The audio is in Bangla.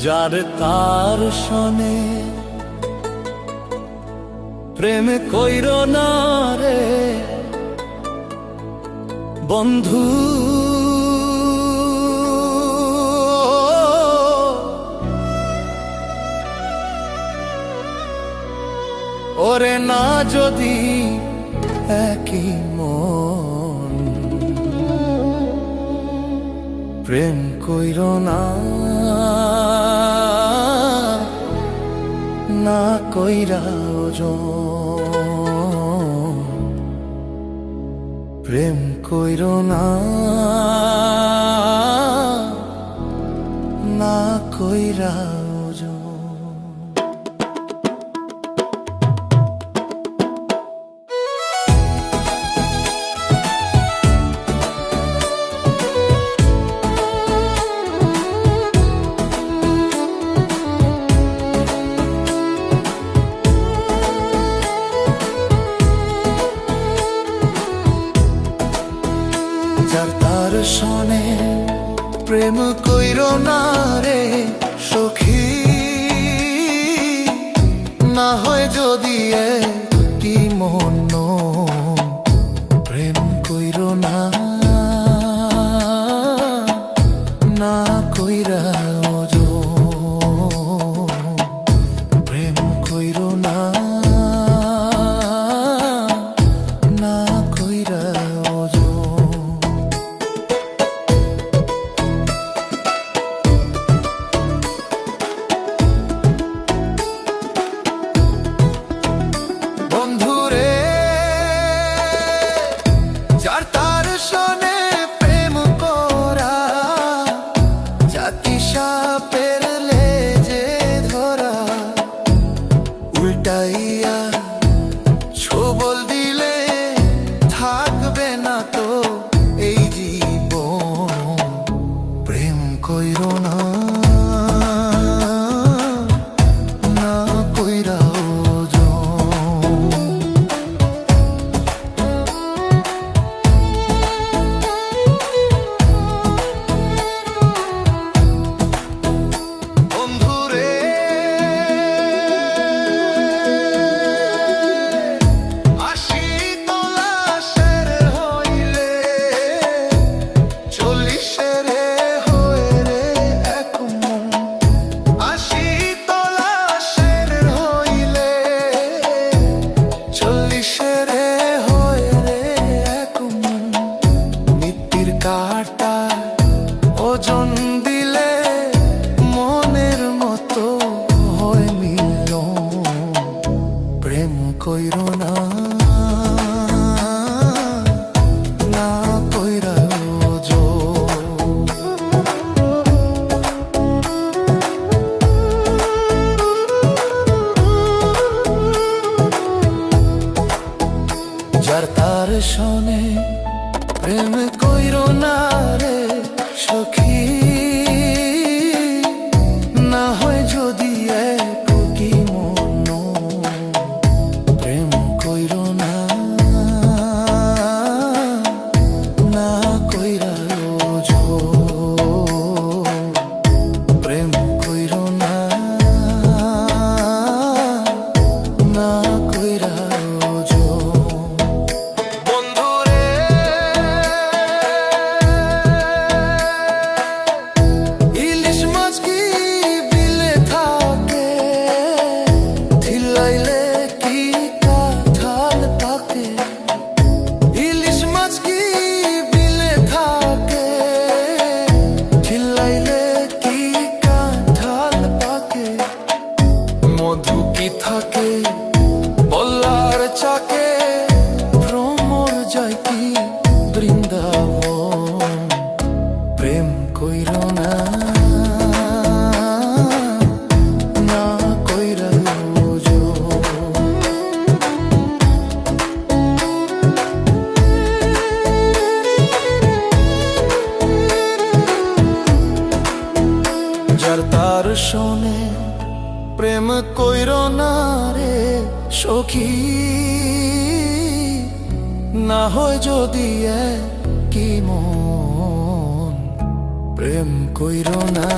যার তার শোনে প্রেম কইর না রে বন্ধু। ওরে না যদি একই মন প্রেম কইর না, না কইরা ওজন প্রেম কইর না, না কইরা ওজন। যার তার শোনে প্রেম কইর না রে সখী, না হয় যদি একটি মন প্রেম কইর না, না কইরা ওজন প্রেম কইর না, না কইরা উল্টাইয়া ছবল দিলে থাকবে না তো এই জীবন প্রেম কইর না, না কইরা ওজন। বন্ধুরে ওজন দিলে মনের মতো হয় মিলন প্রেম কইর না, না কইরা ওজন। যার তার শোনে প্রেম কইর না রে সখী, না হয় যদি একটি মন প্রেম কইর না, না কইরা ওজন প্রেম কইর না, না কইরা ওজন। মধু কি থাকে বল্লার চাকে, ভ্রমর যায় কি বৃন্দাবন প্রেম কইর না, না কইরা ওজন। যার তার শোনে প্রেম কইর না রে সখী, না হয় যদি কি মন প্রেম কইর না।